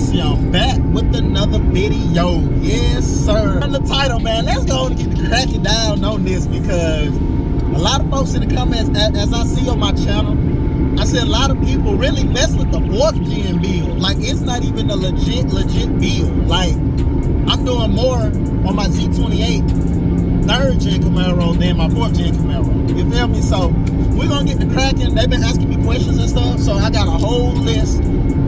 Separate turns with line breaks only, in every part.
Camshaft back with another video. Yes, sir. On the title, man, let's go and get the cracking down on this, because a lot of folks in the comments, as I see on my channel, I said a lot of people really mess with the 4th gen build. Like, it's not even a legit build. Like, I'm doing more on my Z28 3rd gen Camaro than my 4th gen Camaro. You feel me? So we're gonna get the cracking. They've been asking me questions and stuff, so I got a whole list,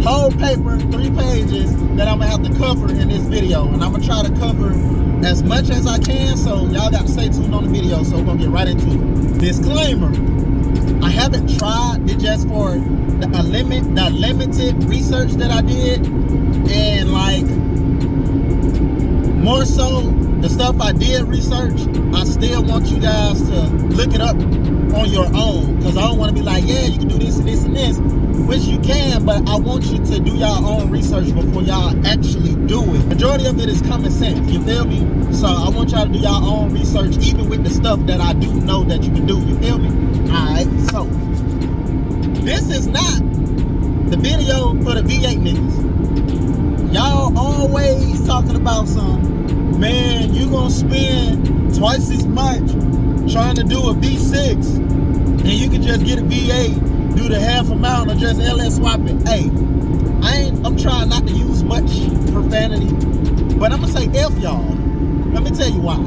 whole paper, 3 pages that I'm gonna have to cover in this video, and I'm gonna try to cover as much as I can. So y'all got to stay tuned on the video. So we're gonna get right into it. Disclaimer: I haven't tried it, just for the limited research that I did, and like more so the stuff I did research, I still want you guys to look it up on your own, because I don't want to be like, yeah, you can do this and this and this, which you can, but I want you to do y'all own research before y'all actually do it. Majority of it is common sense, you feel me? So I want y'all to do y'all own research, even with the stuff that I do know that you can do, you feel me? Alright, so this is not the video for the V8 niggas. Y'all always talking about some, man, you gonna spend twice as much trying to do a V6, and you can just get a V8, do the half amount, or just LS swap it. Hey, I'm trying not to use much profanity, but I'm gonna say F y'all. Let me tell you why.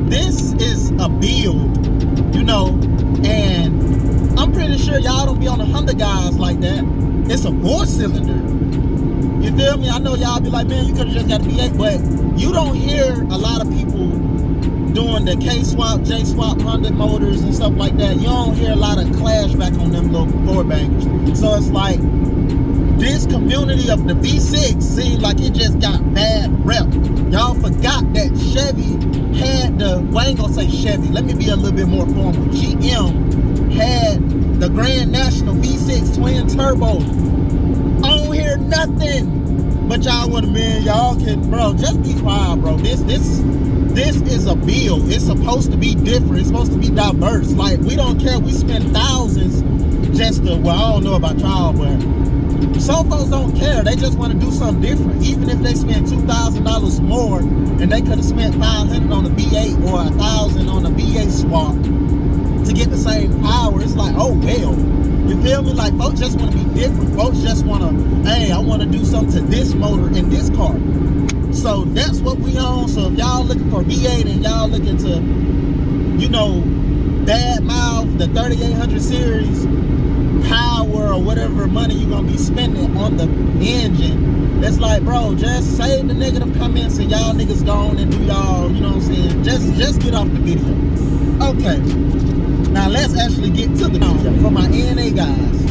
This is a build, you know, and I'm pretty sure y'all don't be on the Honda guys like that. It's a 4-cylinder. You feel me? I know y'all be like, man, you could have just got a V8, but you don't hear a lot of people doing the K-swap, J-swap, Honda motors and stuff like that. You don't hear a lot of clash back on them little 4-bangers. So it's like, this community of the V6 seemed like it just got bad rep. Y'all forgot that Chevy had the, well, I ain't gonna say Chevy, let me be a little bit more formal. GM had the Grand National V6 twin turbo. I don't hear nothing, but y'all want to, man, y'all can, bro, just be quiet, bro. This is a build. It's supposed to be different. It's supposed to be diverse. Like, we don't care. We spend thousands just to, well, I don't know about y'all, but some folks don't care. They just want to do something different. Even if they spend $2,000 more, and they could have spent $500 on a V8 or $1,000 on a V8 swap to get the same power, it's like, oh well. You feel me? Like, folks just want to be different. Folks just want to, hey, I want to do something to this motor in this car. So that's what we on. So if y'all looking for V8 and y'all looking to, you know, bad mouth the 3800 series power or whatever money you're gonna be spending on the engine, it's like, bro, just save the negative comments and y'all niggas go on and do y'all, you know what I'm saying? Just get off the video. Okay, now let's actually get to the video for my NA guys.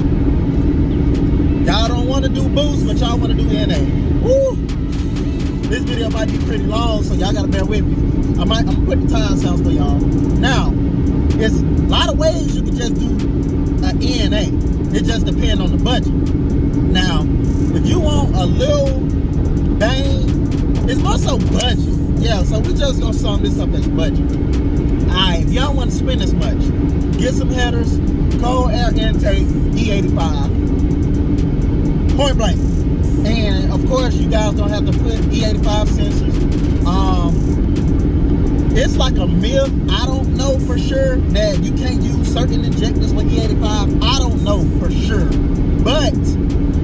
Y'all don't want to do boost, but y'all want to do NA. Woo! This video might be pretty long, so y'all gotta bear with me. I'm gonna put the time sounds for y'all. Now, there's a lot of ways you can just do an NA. It just depends on the budget. Now, if you want a little bang, it's more so budget. Yeah, so we just gonna sum this up as budget. Alright, if y'all want to spend as much, get some headers, cold air intake, E85, point blank. And of course, you guys don't have to put E85 sensors. It's like a myth. I don't know for sure that you can't use certain injectors with E85. I don't know for sure. But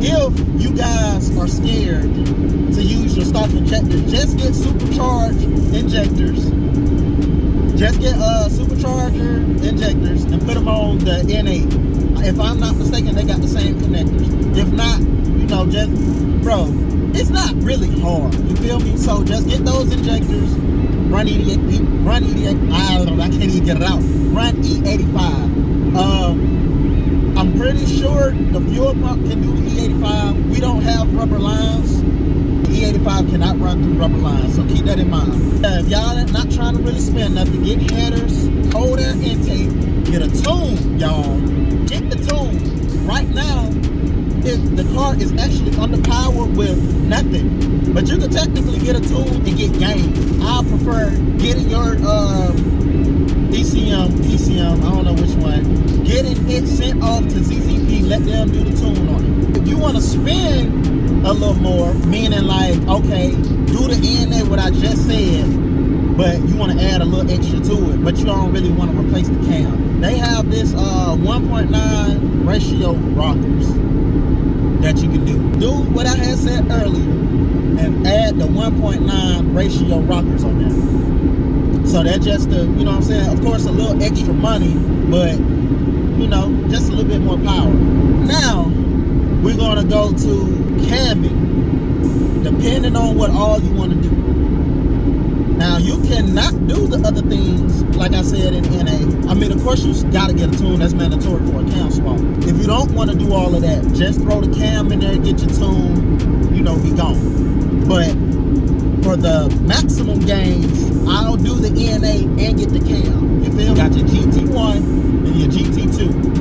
if you guys are scared to use your stock injectors, just get supercharged injectors. Just get supercharger injectors and put them on the NA. If I'm not mistaken, they got the same connectors. If not, you know, just, bro, it's not really hard. You feel me? So just get those injectors. Run E85. I can't even get it out. Run E85. I'm pretty sure the fuel pump can do the E85. We don't have rubber lines. The E85 cannot run through rubber lines, so keep that in mind. If y'all not trying to really spend nothing, get headers, cold air intake, get a tune, y'all. Get the tune. Right now, if the car is actually under power with nothing, but you can technically get a tune and get game. I prefer getting your DCM, PCM, I don't know which one, getting it sent off to ZZP, let them do the tune on it. if you want to spend a little more, meaning like, okay, do the ENA what I just said, but you want to add a little extra to it, but you don't really want to replace the cam. They have this 1.9 ratio rockers that you can do. Do what I had said earlier and add the 1.9 ratio rockers on there. So that's just the, you know what I'm saying? Of course, a little extra money, but you know, just a little bit more power. Now, we're gonna go to camming, depending on what all you want to do. Now, you cannot do the other things, like I said in NA. I mean, of course, you gotta get a tune. That's mandatory for a cam swap. If you don't want to do all of that, just throw the cam in there, get your tune, you know, be gone. But for the maximum gains, I'll do the ENA and get the cam. You feel me? Got your GT1 and your GT2.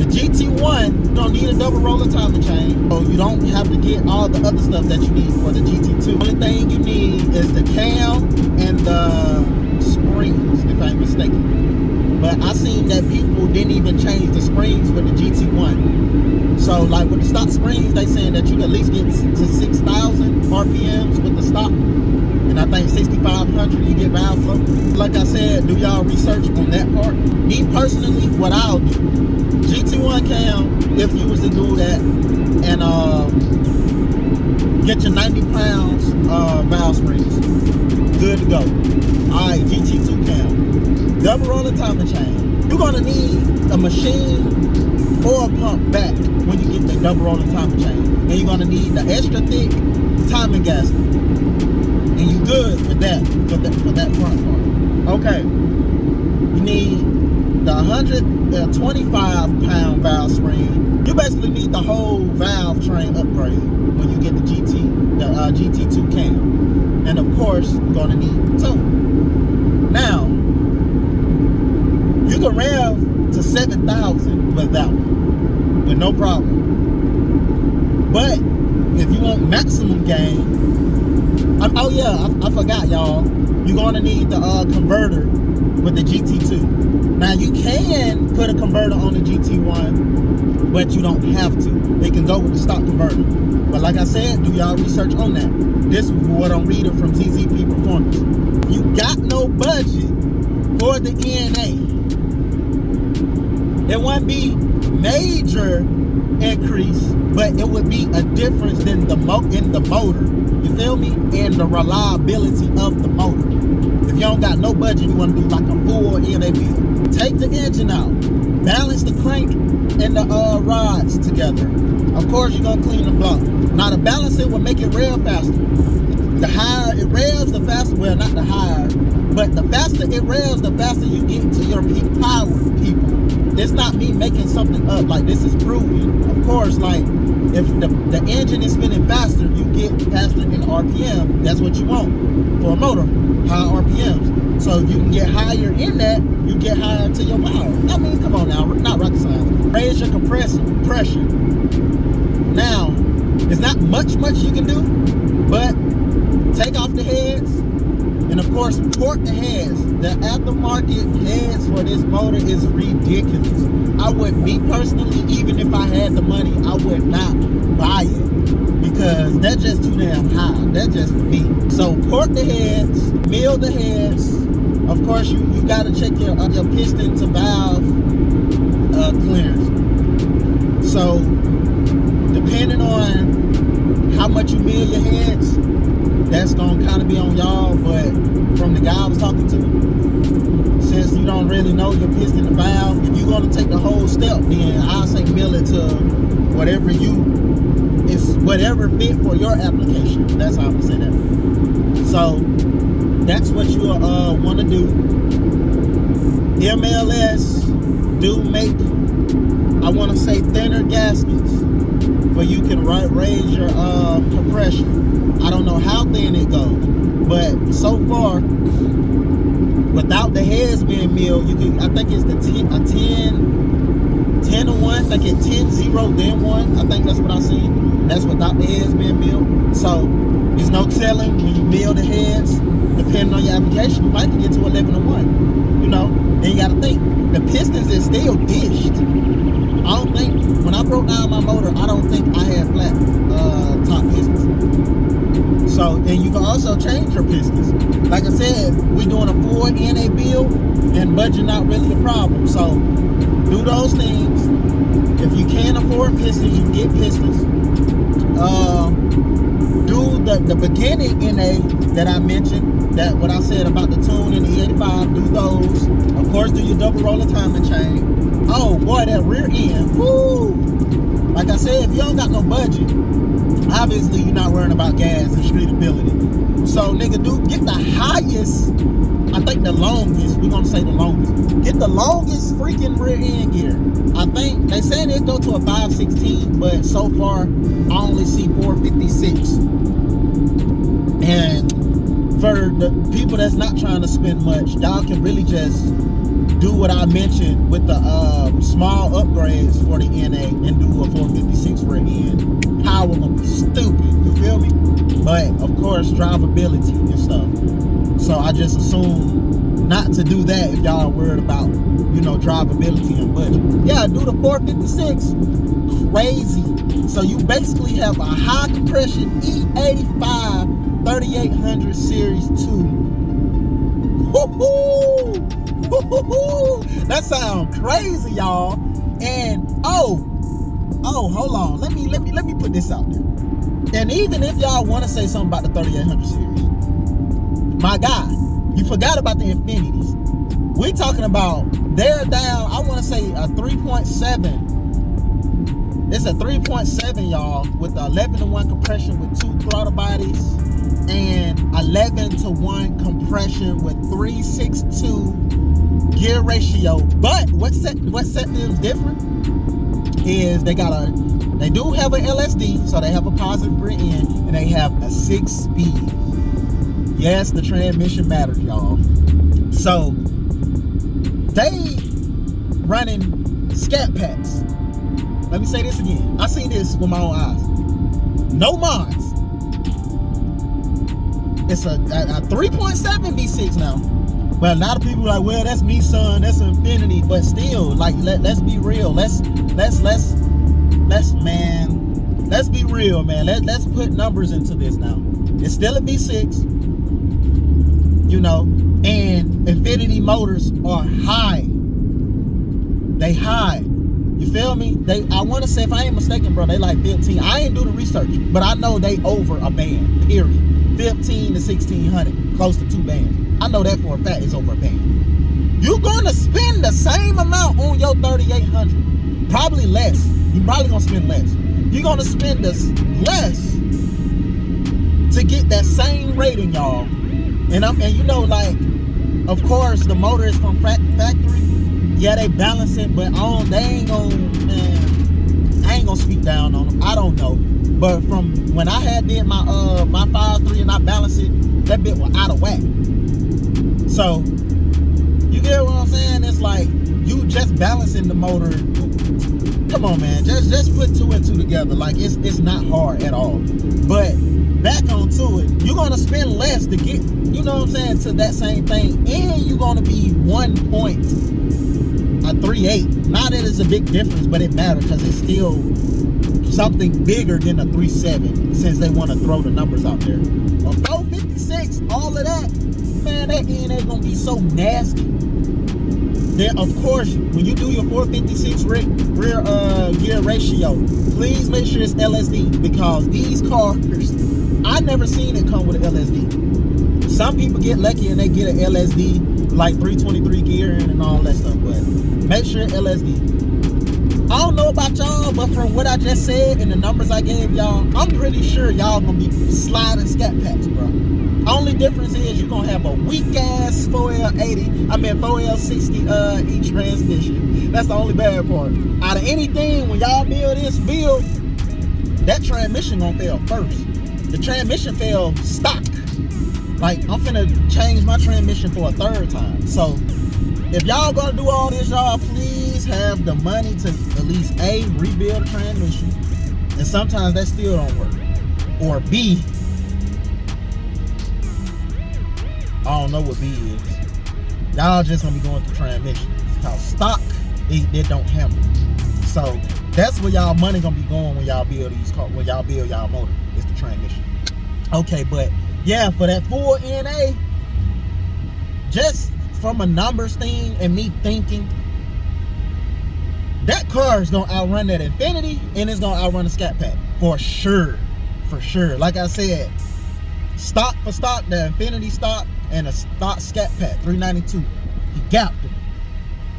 The GT1, you don't need a double roller timing chain, so you don't have to get all the other stuff that you need for the GT2. The only thing you need is the cam and the springs, if I ain't mistaken. But I seen that people didn't even change the springs with the GT1. So like with the stock springs, they saying that you can at least get to 6,000 RPMs with the stock. And I think 6,500 you get valve flow. Like I said, do y'all research on that part. Me personally, what I'll do, GT1 cam, if you was to do that, and get your 90 pounds valve springs, good to go. Alright, GT2 cam, double roller timing chain. You're gonna need a machine or a pump back when you get the double roller timing chain. And you're gonna need the extra thick timing gasket. And you good with that for that front part. Okay. You need the 125 pound valve spring. You basically need the whole valve train upgrade when you get the GT2 cam. And of course, you're gonna need two. Now, you can rev to 7,000 with that one, with no problem. But if you want maximum gain, oh yeah, I forgot, y'all. You're gonna need the converter with the GT2. Now you can put a converter on the GT1, but you don't have to. It can go with the stock converter. But like I said, do y'all research on that. This is what I'm reading from ZZP Performance. You got no budget for the ENA. It won't be major increase, but it would be a difference in the motor. You feel me? And the reliability of the motor. If you don't got no budget, you want to do like a full ENA build. Take the engine out. Balance the crank and the rods together. Of course, you're going to clean the block. Now, to balance it will make it rev faster. The higher it revs, the faster, well, not the higher, but the faster it revs, the faster you get to your peak power, people. It's not me making something up, like this is proven. Of course, like, if the engine is spinning faster, you get faster in RPM. That's what you want for a motor, high RPMs. So if you can get higher in that, you get higher to your power. I mean, come on now, not rocket science. Raise your compressor pressure. Now, there's not much you can do, but take off the heads, and of course, torque the heads. The aftermarket heads for this motor is ridiculous. I would, me personally, even if I had the money, I would not buy it because that's just too damn high. That's just for me. So torque the heads, mill the heads. Of course, you gotta check your piston to valve clearance. So depending on how much you mill your heads, that's gonna kind of be on y'all. But from the guy I was talking to, since you don't really know your piston and valve, if you're gonna take the whole step, then I'll say mill it to whatever whatever fit for your application. That's how I'm gonna say that. So that's what you want to do. MLS do make, I want to say, thinner gaskets for you can raise your compression. I don't know how thin it goes, but so far, without the heads being milled, you can, I think it's the 10 to 1, I think it's 10-0 then 1. I think that's what I seen. That's without the heads being milled. So there's no telling when you mill the heads, depending on your application, you might get to 11 to 1. You know, then you got to think the pistons is still dished. I don't think, when I broke down my motor, I don't think I had also change your pistons. Like I said, we doing a full NA build, and budget not really a problem. So do those things. If you can afford pistons, you get pistons. Do the beginning NA that I mentioned, that what I said about the tune and the E85, do those. Of course, do your double roller timing chain. Oh boy, that rear end, woo! Like I said, if you don't got no budget, obviously you're not worrying about gas and streetability. So nigga, get the highest, I think the longest, we're gonna say the longest. Get the longest freaking rear end gear. I think they saying it go to a 516, but so far I only see 456. And for the people that's not trying to spend much, y'all can really just do what I mentioned with the small upgrades for the NA and do a 456 rear end. Power gonna be stupid, you feel me? But of course, drivability and stuff. So I just assume not to do that if y'all are worried about, you know, drivability and budget. Yeah, do the 456, crazy. So you basically have a high compression E85 3800 Series 2. Woo-hoo! Woo-hoo-hoo! That sounds crazy, y'all. And oh, hold on. Let me put this out there. And even if y'all want to say something about the 3800 series, my guy, you forgot about the Infinities. We're talking about, they're down, I want to say a 3.7. It's a 3.7, y'all, with the 11-to-1 compression with 2 throttle bodies and 11-to-1 compression with 3.62 gear ratio. But what set them different is they do have an LSD, so they have a positive rear end, and they have a 6-speed. Yes, the transmission matters, y'all. So they running scat packs. Let me say this again. I seen this with my own eyes. No mods. It's a 3.7 V6 now. But a lot of people are like, well, that's Nissan, that's Infinity. But still, like, let's be real. Let's be real, man. Let's put numbers into this now. It's still a V6, you know, and Infinity motors are high. They high. You feel me? I want to say, if I ain't mistaken, bro, they like 15. I ain't do the research, but I know they over a band, period. 15 to 1600, close to 2 bands. I know that for a fact it's over a band. You're gonna spend the same amount on your 3800, probably less. You're probably gonna spend less. You're gonna spend less to get that same rating, y'all. And you know, like, of course, the motor is from factory. Yeah, they balance it, but I ain't gonna speak down on them. I don't know. But from when I did my 5.3 and I balanced it, that bit was out of whack. So you get what I'm saying? It's like you just balancing the motor. Come on, man. Just put 2 and 2 together. Like it's not hard at all. But back onto it, you're gonna spend less to get, you know what I'm saying, to that same thing, and you're gonna be 1.38. Not that it's a big difference, but it matters because it's still something bigger than a 3.7, since they want to throw the numbers out there. A 456, all of that, man, that end ain't gonna be so nasty. Then of course, when you do your 456 rear gear ratio, please make sure it's LSD, because these cars, I never seen it come with an LSD. Some people get lucky and they get an LSD, like 323 gear and all that stuff, but make sure LSD. I don't know about y'all, but from what I just said and the numbers I gave y'all, I'm pretty sure y'all gonna be sliding scat packs, bro. Only difference is you're gonna have a weak ass 4L60 E transmission. That's the only bad part. Out of anything, when y'all build this build, that transmission gonna fail first. The transmission fail stock. Like, I'm finna change my transmission for a 3rd time. So if y'all gonna do all this, y'all please have the money to at least A, rebuild a transmission, and sometimes that still don't work, or B, I don't know what B is. Y'all just gonna be going through transmission. Cause stock, it don't handle. So that's where y'all money gonna be going when y'all build these cars, when y'all build y'all motor. It's the transmission. Okay, but yeah, for that full NA, just from a numbers thing and me thinking, that car is gonna outrun that Infinity and it's gonna outrun the Scat Pack for sure. For sure. Like I said, stock for stock, the Infinity stock and a stock Scat Pack 392. He gapped it.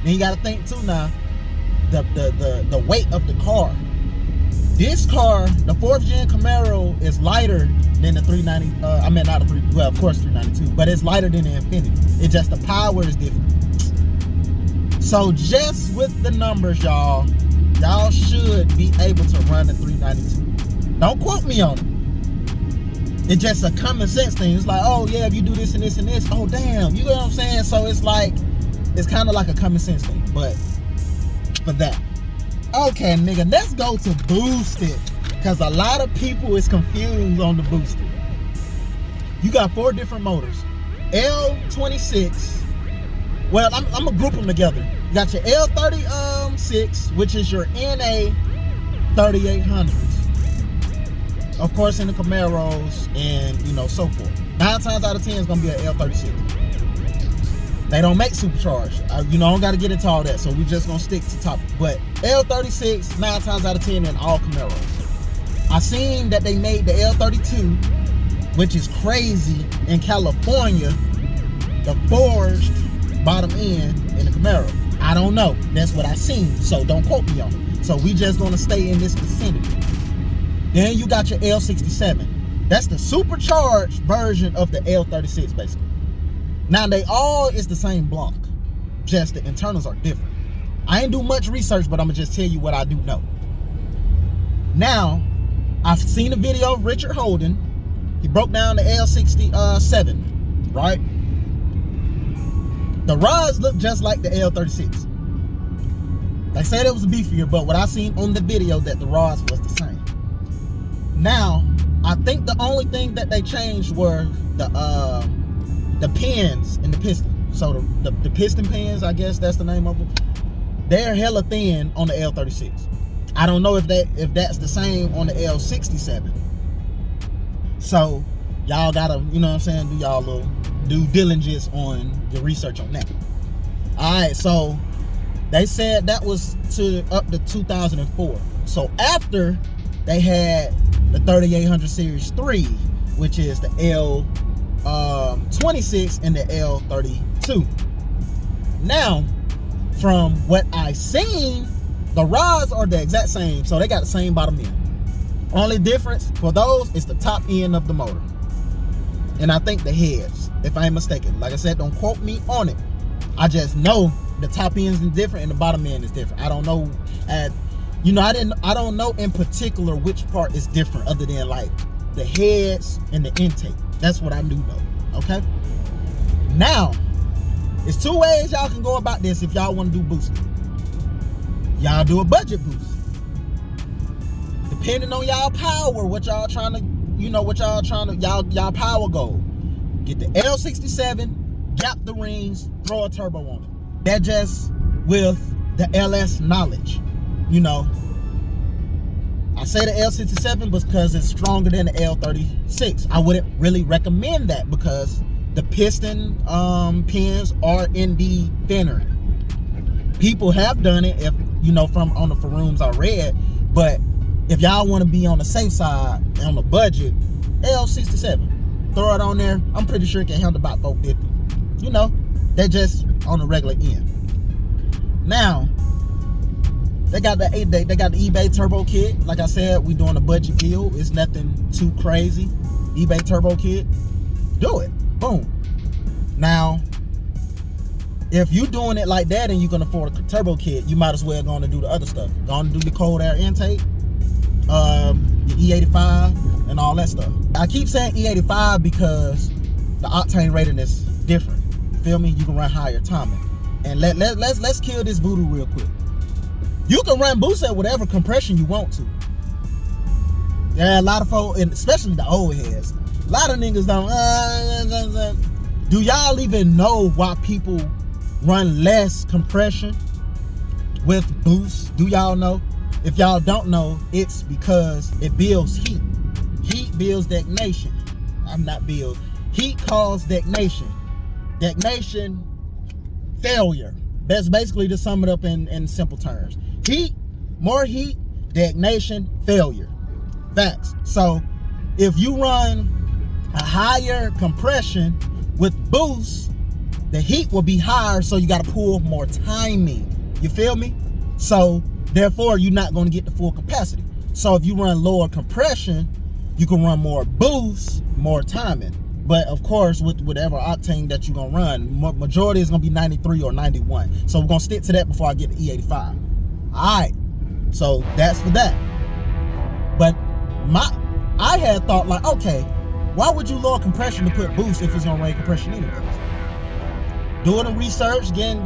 Then you gotta think too now, the weight of the car. This car, the 4th gen Camaro, is lighter than the 390. Well, of course 392, but it's lighter than the Infinity. It's just the power is different. So just with the numbers, y'all should be able to run the 392. Don't quote me on it. It's just a common sense thing. It's like, oh yeah, if you do this and this and this, oh damn, you know what I'm saying? So it's like, it's kind of like a common sense thing. But for that, okay, nigga, let's go to boosted, because a lot of people is confused on the boosted. You got 4 different motors. L26. Well, I'm gonna group them together. You got your L36, which is your NA 3800s. Of course, in the Camaros and so forth. 9 times out of 10 is gonna be an L36. They don't make supercharged. I don't got to get into all that, so we just gonna stick to top. But L36, 9 times out of 10 in all Camaros. I seen that they made the L32, which is crazy, in California, the forged bottom end in the Camaro. I don't know. That's what I seen, so don't quote me on it. So we just gonna stay in this vicinity. Then you got your L67. That's the supercharged version of the L36, basically. Now they all is the same block, just the internals are different. I ain't do much research, but I'm gonna just tell you what I do know. Now, I've seen a video of Richard Holden. He broke down the L67, right? The rods look just like the L36. They said it was beefier, but what I seen on the video that the rods was the same. Now, I think the only thing that they changed were the pins in the piston. So the piston pins, I guess that's the name of them. They're hella thin on the L36. I don't know if that's the same on the L67. So y'all gotta, do y'all little due diligence on the research on that. All right, so they said that was up to 2004. So after they had the 3800 Series 3, which is the L26 and the L32. Now, from what I seen, the rods are the exact same, so they got the same bottom end. Only difference for those is the top end of the motor, and I think the heads, if I ain't mistaken. Like I said, don't quote me on it. I just know the top end is different and the bottom end is different. I don't know, I don't know in particular which part is different, other than like the heads and the intake. That's what I do know. Okay. Now, it's 2 ways y'all can go about this if y'all want to do boosting. Y'all do a budget boost. Depending on y'all power, what y'all trying to, y'all power goal. Get the L67, gap the rings, throw a turbo on it. That just with the LS knowledge. I say the L67 because it's stronger than the L36. I wouldn't really recommend that because the piston pins are indeed thinner. People have done it, if from on the forums I read, but if y'all want to be on the safe side and on the budget, L67, throw it on there. I'm pretty sure it can handle about 450. They're just on the regular end. Now, they got the eBay turbo kit. Like I said, we doing a budget build. It's nothing too crazy. eBay turbo kit, do it. Boom. Now, if you doing it like that and you can afford a turbo kit, you might as well go on and do the other stuff. Go on and do the cold air intake, your E85 and all that stuff. I keep saying E85 because the octane rating is different. You feel me? You can run higher timing. And let's kill this voodoo real quick. You can run boost at whatever compression you want to. Yeah, a lot of folks, and especially the old heads, a lot of niggas don't. Do y'all even know why people run less compression with boost? Do y'all know? If y'all don't know, it's because it builds heat. Heat builds detonation. I'm not build. Heat caused detonation. Detonation, failure. That's basically to sum it up in simple terms. Heat, more heat, detonation, failure. Facts. So if you run a higher compression with boost, the heat will be higher, so you got to pull more timing. You feel me? So therefore, you're not going to get the full capacity. So if you run lower compression, you can run more boost, more timing. But of course, with whatever octane that you're going to run, majority is going to be 93 or 91. So we're going to stick to that before I get to E85. All right. So that's for that. But I had thought like, okay, why would you lower compression to put boost if it's going to raise compression anyways? Doing the research, getting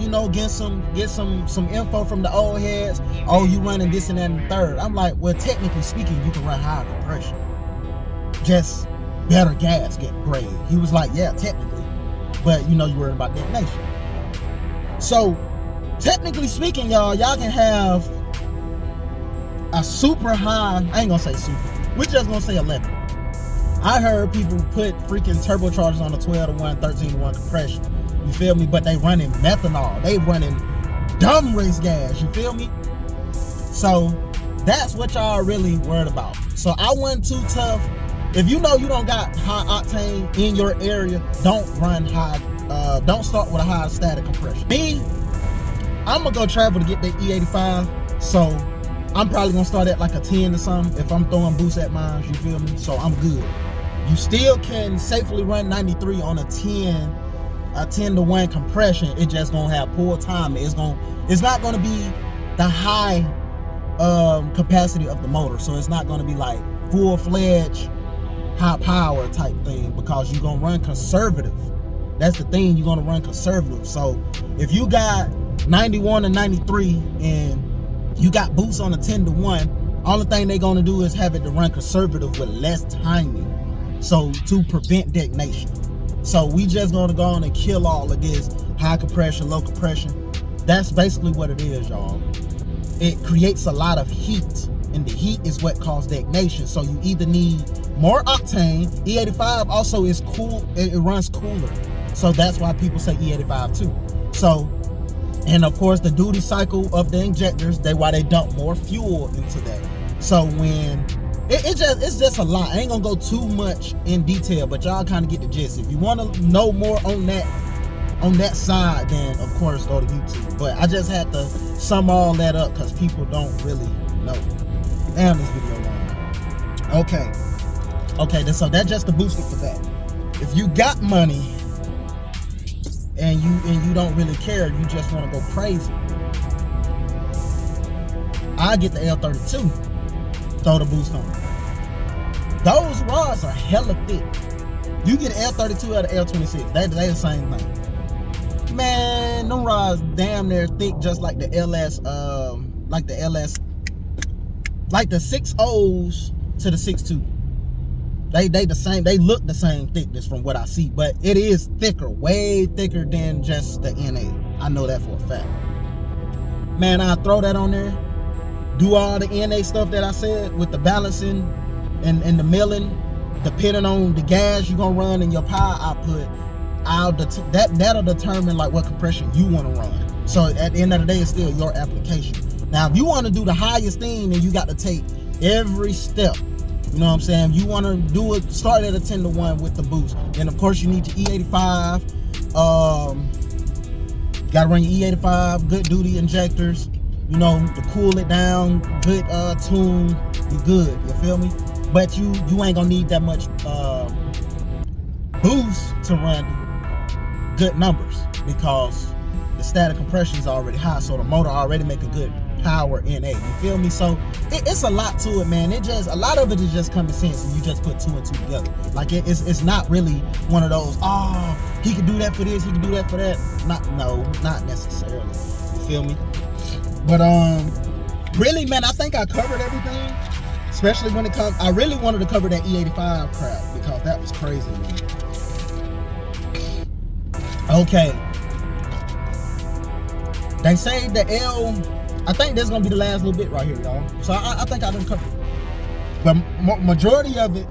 some info from the old heads. Oh, you running this and that and the third. I'm like, well, technically speaking, you can run higher compression. Just better gas get grade. He was like, yeah, technically. But you worried about detonation. So, technically speaking, y'all can have a super high, I ain't gonna say super, we're just gonna say 11. I heard people put freaking turbochargers on the 12-to-1, 13-to-1 compression. You feel me? But they running methanol. They running dumb race gas. You feel me? So that's what y'all really worried about. So I wasn't too tough. If you know you don't got high octane in your area, don't run high. Don't start with a high static compression. Me, I'm gonna go travel to get the E85. So I'm probably gonna start at like a 10 or something if I'm throwing boost at mine. You feel me? So I'm good. You still can safely run 93 on a 10-to-1 compression. It just gonna have poor timing. It's not gonna be the high capacity of the motor, so it's not gonna be like full-fledged high power type thing, because you're gonna run conservative. That's the thing, you're gonna run conservative. So if you got 91 and 93 and you got boost on a 10-to-1, only thing they're gonna do is have it to run conservative with less timing, so to prevent detonation. So we just gonna go on and kill all of this high compression, low compression. That's basically what it is, y'all. It creates a lot of heat, and the heat is what causes detonation. So you either need more octane. E85 also is cool, it runs cooler. So that's why people say E85 too. So, and of course the duty cycle of the injectors, why they dump more fuel into that. So when it's just a lot. I ain't gonna go too much in detail, but y'all kind of get the gist. If you want to know more on that side, then of course go to YouTube. But I just had to sum all that up because people don't really know. Damn, this video long. Okay. So that's just the booster for that. If you got money and you don't really care, you just want to go crazy, I get the L32. Throw the boost on. Those rods are hella thick. You get an L32 out of L26. They the same thing. Man, them rods damn near thick, just like the LS, like the 6.0s to the 6.2. They the same. They look the same thickness from what I see, but it is thicker, way thicker than just the NA. I know that for a fact. Man, I throw that on there. Do all the NA stuff that I said with the balancing and the milling, depending on the gas you're gonna run and your power output. That'll determine like what compression you want to run. So at the end of the day, it's still your application. Now, if you want to do the highest thing, then you got to take every step. You know what I'm saying? You want to do it, start at a 10-to-1 with the boost. And of course, you need your E85. Got to run your E85, good duty injectors. To cool it down, good tune, you good, you feel me? But you ain't gonna need that much boost to run good numbers, because the static compression is already high, so the motor already making good power NA, you feel me? So it's a lot to it, man. A lot of it is just common sense, and you just put two and two together. Like it's not really one of those, he could do that for this, he could do that for that. Not necessarily, you feel me? But really, man, I think I covered everything, especially when it comes. I really wanted to cover that E85 crap because that was crazy, man. Okay, they say the I think this is gonna be the last little bit right here, y'all. So I think I done covered it. But majority of it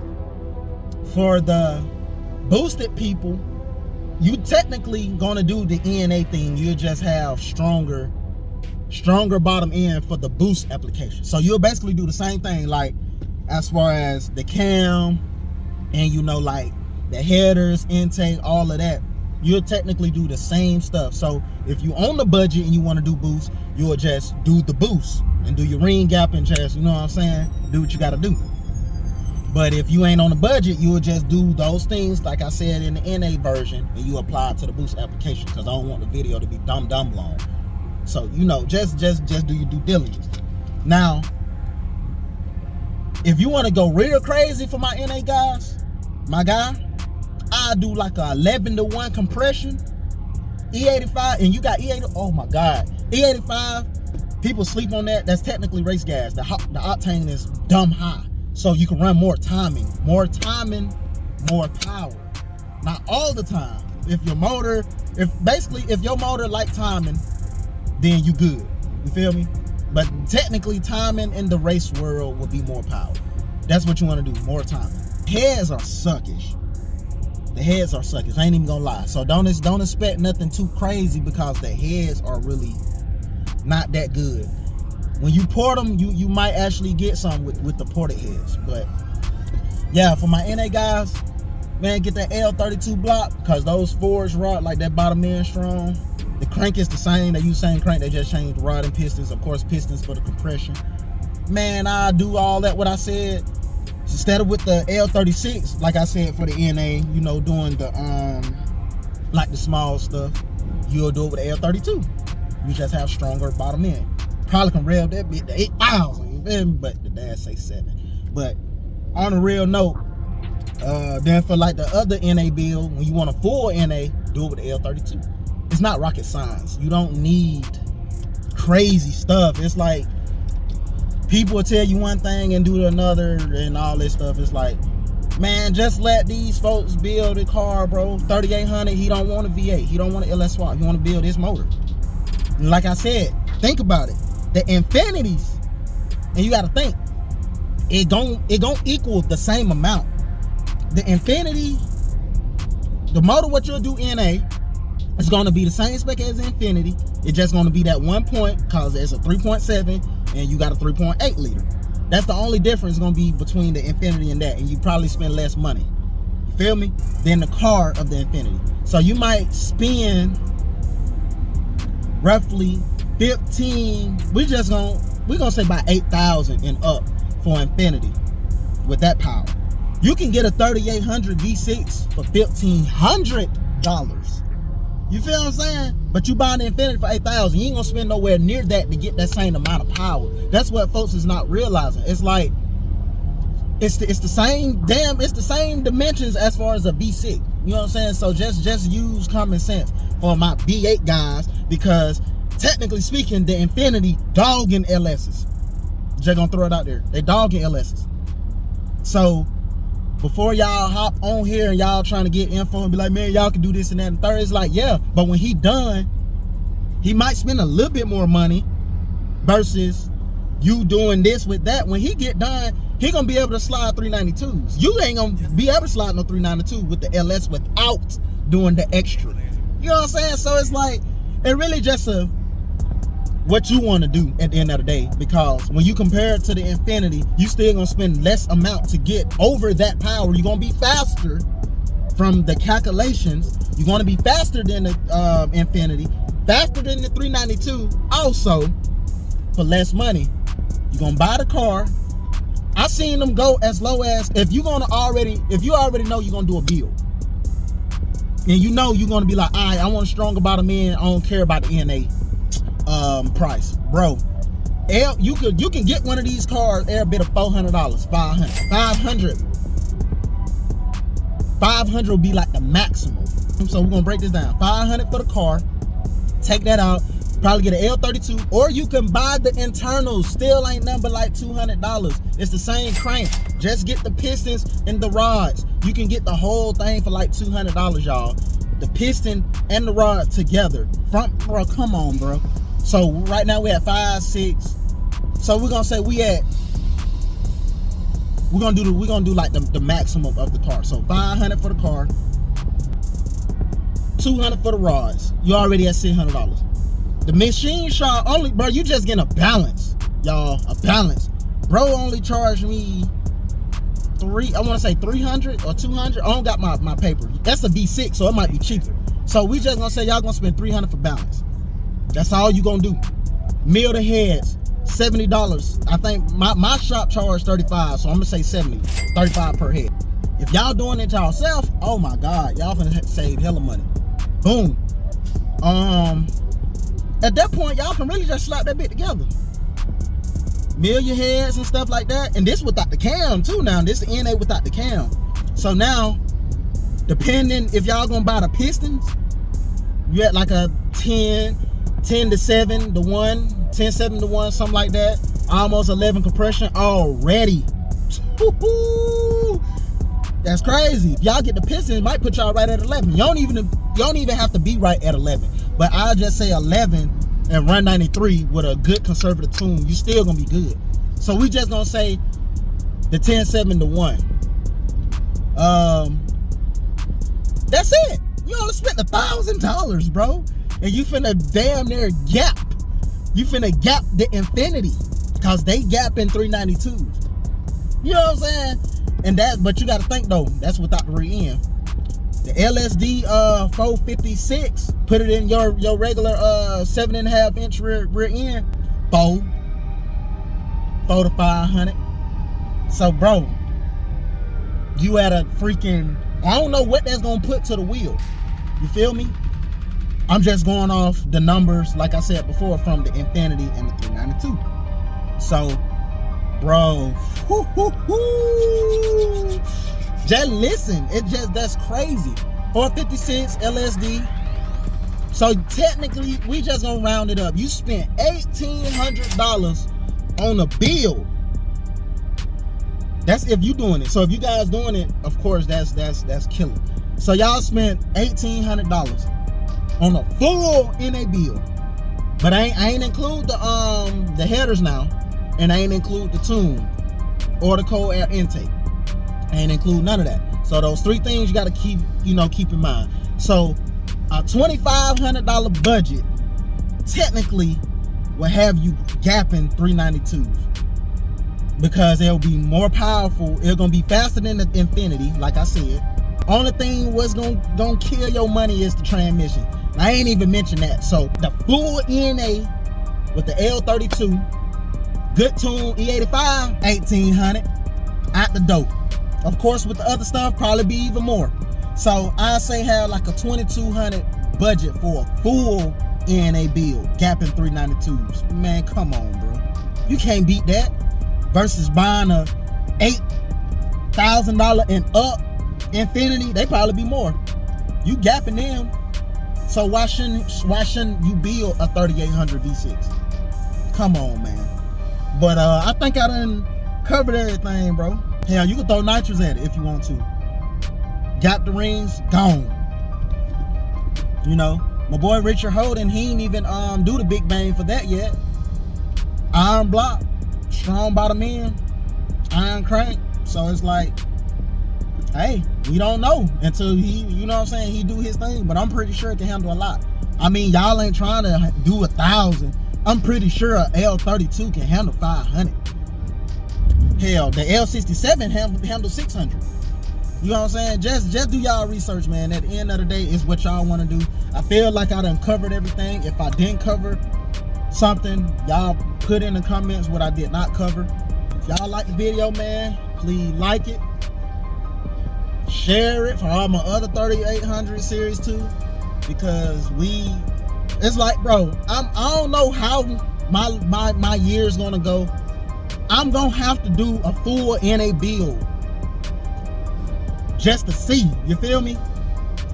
for the Boosted people, you technically gonna do the NA thing. You'll just have stronger bottom end for the boost application. So you'll basically do the same thing, like as far as the cam and you know, like the headers, intake, all of that. You'll technically do the same stuff. So if you on the budget and you want to do boost, you'll just do the boost and do your ring gap and just, you know what I'm saying, do what you got to do. But if you ain't on the budget, you will just do those things like I said in the NA version, and you apply it to the boost application, because I don't want the video to be dumb long. So, you know, just do your due diligence. Now, if you want to go real crazy for my NA guys, my guy, I do like a 11-to-1 compression, E85, and you got E80. Oh my God, E85. People sleep on that. That's technically race gas. The octane is dumb high, so you can run more timing, more power. Not all the time. If your motor like timing, then you good. You feel me? But technically, timing in the race world would be more power. That's what you want to do, more timing. Heads are suckish. The heads are suckish. I ain't even gonna lie. So don't expect nothing too crazy, because the heads are really not that good. When you port them, you might actually get some with the ported heads. But yeah, for my NA guys, man, get that L32 block, because those forged rod, like that bottom end strong. The crank is the same. They use the same crank. They just changed the rod and pistons. Of course, pistons for the compression. Man, I do all that what I said. Instead of with the L36, like I said, for the NA, you know, doing the like the small stuff, you'll do it with the L32. You just have stronger bottom end. Probably can rev that bit to 8,000, you feel me? But the dad say 7. But on a real note, then for like the other NA build, when you want a full NA, do it with the L32. It's not rocket science. You don't need crazy stuff. It's like people will tell you one thing and do another and all this stuff. It's like, man, just let these folks build a car, bro. 3800, he don't want a V8. He don't want an LS swap. He want to build his motor. And like I said, think about it. The Infinities, and you got to think, it gon' equal the same amount. The Infinity, the motor what you'll do NA, it's going to be the same spec as the Infinity. It's just going to be that 1 point, because it's a 3.7 and you got a 3.8 liter. That's the only difference going to be between the Infinity and that, and you probably spend less money, you feel me, than the car of the Infinity. So you might spend roughly 15, we're gonna say about 8,000 and up for Infinity with that power. You can get a 3800 V6 for $1,500. You feel what I'm saying? But you buy the Infinity for 8,000. You ain't gonna spend nowhere near that to get that same amount of power. That's what folks is not realizing. It's like it's the same dimensions as far as a V6. You know what I'm saying? So just use common sense for my V8 guys, because technically speaking, the Infinity dogging LS's. Just gonna throw it out there. They dogging LS's. So before y'all hop on here and y'all trying to get info and be like, man, y'all can do this and that and third, it's like, yeah, but when he done, he might spend a little bit more money versus you doing this with that. When he get done, he gonna be able to slide 392s. You ain't gonna be able to slide no 392 with the LS without doing the extra. You know what I'm saying? So it's like, it really just what you want to do at the end of the day, because when you compare it to the Infinity, you still gonna spend less amount to get over that power. You're gonna be faster from the calculations. You're gonna be faster than the Infinity, faster than the 392. Also, for less money, you're gonna buy the car. I seen them go as low as, if you already know you're gonna do a build, and you know you're gonna be like, all right, I want a stronger bottom end, I don't care about the NA price, bro. You can get one of these cars air bit of $400, $500 will be like the maximum. So we're gonna break this down. $500 for the car, take that out, probably get an L32, or you can buy the internals. Still ain't nothing but like $200. It's the same crank, just get the pistons and the rods. You can get the whole thing for like $200, y'all. The piston and the rod together. Front, bro, come on, bro. So right now we at 5, 6. So we're gonna say we're gonna do like the maximum of the car. So $500 for the car, $200 for the rods. You already at $600. The machine shop only, bro, you just getting a balance, y'all, a balance. Bro only charged me I want to say 300 or 200. I don't got my paper. That's a V6, so it might be cheaper. So we just gonna say y'all gonna spend 300 for balance. That's all you gonna do. Mill the heads, $70. I think my shop charged 35, so I'm gonna say 70, 35 per head. If y'all doing it yourself, oh my God, y'all gonna save hella money. Boom. At that point, y'all can really just slap that bit together. Mill your heads and stuff like that. And this without the cam too now. This is NA without the cam. So now, depending if y'all gonna buy the pistons, you at like a 10 to 7 to 1, 10, 7 to 1, something like that. Almost 11 compression already. That's crazy. If y'all get the pistons, it might put y'all right at 11. You don't even have to be right at 11. But I'll just say 11 and run 93 with a good conservative tune. You still gonna be good. So we just gonna say the 10, 7 to 1. That's it. You only spent $1,000, bro. And you finna damn near gap. You finna gap the Infinity. Cause they gap in 392s. You know what I'm saying? And but you gotta think though, that's without the rear end. The LSD 456, put it in your regular 7.5 inch rear end, 4 to 500. So bro, you at a freaking, I don't know what that's gonna put to the wheel. You feel me? I'm just going off the numbers, like I said before, from the Infinity and the 392. So, bro, just listen. That's crazy. 456 LSD. So technically, we just gonna round it up. You spent $1,800 on a build. That's if you doing it. So if you guys doing it, of course, that's killer. So y'all spent $1,800 on a full NA build. But I ain't include the headers now, and I ain't include the tune or the cold air intake. I ain't include none of that. So those three things you gotta keep in mind. So a $2,500 budget technically will have you gapping 392s because it'll be more powerful. It's gonna be faster than the Infinity, like I said. Only thing what's gonna kill your money is the transmission. I ain't even mentioned that. So the full NA with the L32, good tune, E85, $1,800 out the dope. Of course, with the other stuff, probably be even more. So I say have like a $2,200 budget for a full NA build, gapping 392s. Man, come on, bro. You can't beat that. Versus buying a $8,000 and up Infinity, they probably be more. You gapping them. So why shouldn't you build a 3800 V6? Come on, man. But I think I done covered everything, bro. Hell, you can throw nitrous at it if you want to. Gap the rings, gone. You know, my boy Richard Holden, he ain't even do the big bang for that yet. Iron block, strong bottom end, iron crank. So it's like, hey, we don't know until he, you know what I'm saying, he do his thing. But I'm pretty sure it can handle a lot. I mean, y'all ain't trying to do 1,000. I'm pretty sure a L32 can handle 500. Hell, the L67 handle 600. You know what I'm saying? Just do y'all research, man. At the end of the day, it's what y'all want to do. I feel like I done covered everything. If I didn't cover something, y'all put in the comments what I did not cover. If y'all like the video, man, please like it. Share it for all my other 3800 series too. Because it's like, bro, I don't know how my year's gonna go. I'm gonna have to do a full NA build just to see, you feel me?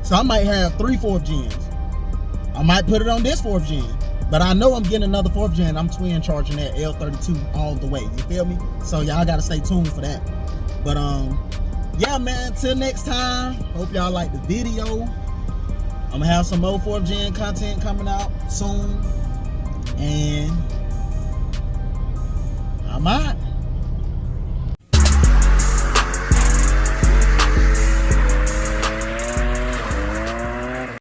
So I might have 3 4th gens. I might put it on this 4th gen, but I know I'm getting another 4th gen. I'm twin charging that L32 all the way, you feel me? So y'all gotta stay tuned for that. But yeah, man, till next time, hope y'all like the video. I'm gonna have some more 4th gen content coming out soon, and I'm out.